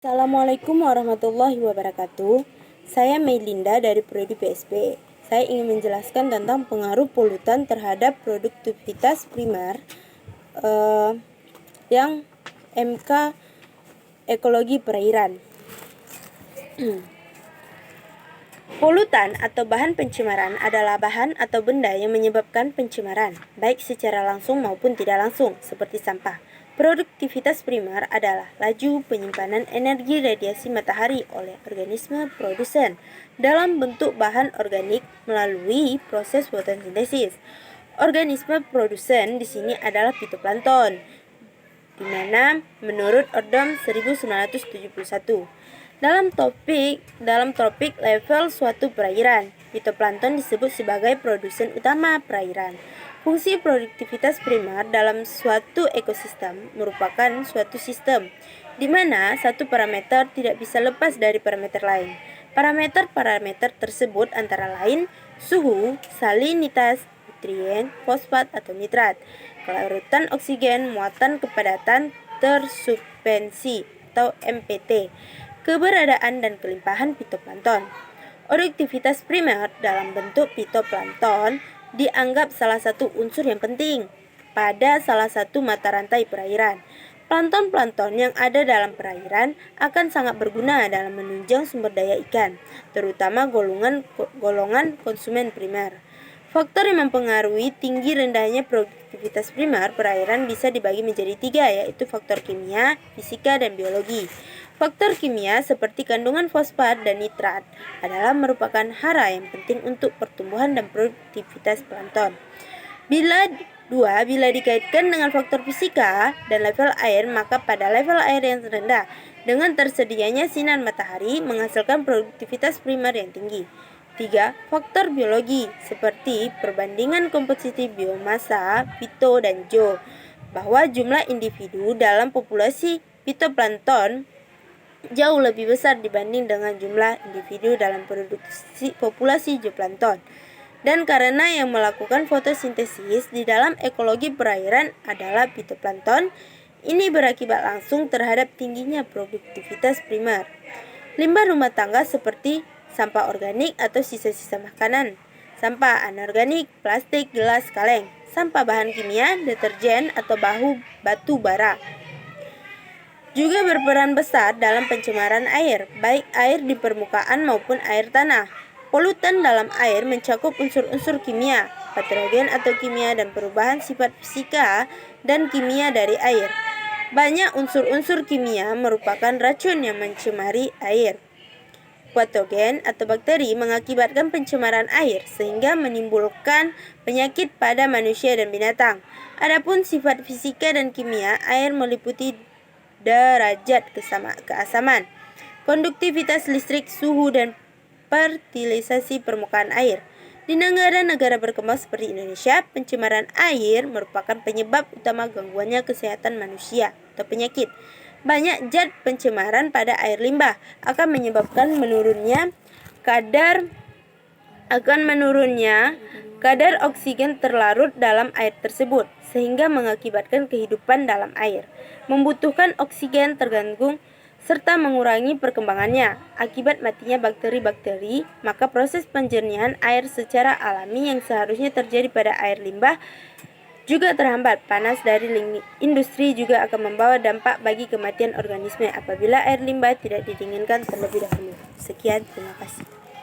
Assalamualaikum warahmatullahi wabarakatuh. Saya Meilinda dari Prodi PSP. Saya ingin menjelaskan tentang pengaruh polutan terhadap produktivitas primer yang MK ekologi perairan. Polutan atau bahan pencemaran adalah bahan atau benda yang menyebabkan pencemaran, baik secara langsung maupun tidak langsung, seperti sampah. Produktivitas primer adalah laju penyimpanan energi radiasi matahari oleh organisme produsen dalam bentuk bahan organik melalui proses fotosintesis. Organisme produsen di sini adalah fitoplankton, di mana menurut Ordom 1971 dalam tropik level suatu perairan, fitoplankton disebut sebagai produsen utama perairan. Fungsi produktivitas primer dalam suatu ekosistem merupakan suatu sistem di mana satu parameter tidak bisa lepas dari parameter lain. Parameter-parameter tersebut antara lain suhu, salinitas, nutrien, fosfat atau nitrat, kelarutan oksigen, muatan kepadatan tersuspensi atau MPT, keberadaan dan kelimpahan fitoplankton. Produktivitas primer dalam bentuk fitoplankton dianggap salah satu unsur yang penting pada salah satu mata rantai perairan. Plankton-plankton yang ada dalam perairan akan sangat berguna dalam menunjang sumber daya ikan, terutama golongan konsumen primer. Faktor yang mempengaruhi tinggi rendahnya produktivitas primer perairan bisa dibagi menjadi 3, yaitu faktor kimia, fisika, dan biologi. Faktor kimia seperti kandungan fosfat dan nitrat adalah merupakan hara yang penting untuk pertumbuhan dan produktivitas plankton. Bila dikaitkan dengan faktor fisika dan level air, maka pada level air yang rendah dengan tersedianya sinar matahari menghasilkan produktivitas primer yang tinggi. 3. Faktor biologi seperti perbandingan komposisi biomasa, fito dan zoo, bahwa jumlah individu dalam populasi fitoplankton jauh lebih besar dibanding dengan jumlah individu dalam populasi zooplankton. Dan karena yang melakukan fotosintesis di dalam ekologi perairan adalah fitoplankton, ini berakibat langsung terhadap tingginya produktivitas primer. Limbah rumah tangga seperti sampah organik atau sisa-sisa makanan, sampah anorganik, plastik, gelas, kaleng, sampah bahan kimia, deterjen atau batu bara juga berperan besar dalam pencemaran air, baik air di permukaan maupun air tanah. Polutan dalam air mencakup unsur-unsur kimia, patogen atau kimia, dan perubahan sifat fisika dan kimia dari air. Banyak unsur-unsur kimia merupakan racun yang mencemari air. Patogen atau bakteri mengakibatkan pencemaran air sehingga menimbulkan penyakit pada manusia dan binatang. Adapun sifat fisika dan kimia air meliputi derajat keasaman, konduktivitas listrik, suhu, dan fertilisasi permukaan air. Di negara-negara berkembang seperti Indonesia, pencemaran air merupakan penyebab utama gangguannya kesehatan manusia atau penyakit. Banyak zat pencemaran pada air limbah akan menyebabkan menurunnya kadar oksigen terlarut dalam air tersebut, sehingga mengakibatkan kehidupan dalam air membutuhkan oksigen terganggu serta mengurangi perkembangannya. Akibat matinya bakteri-bakteri, maka proses penjernihan air secara alami yang seharusnya terjadi pada air limbah juga terhambat. Panas dari industri juga akan membawa dampak bagi kematian organisme apabila air limbah tidak didinginkan terlebih dahulu. Sekian, terima kasih.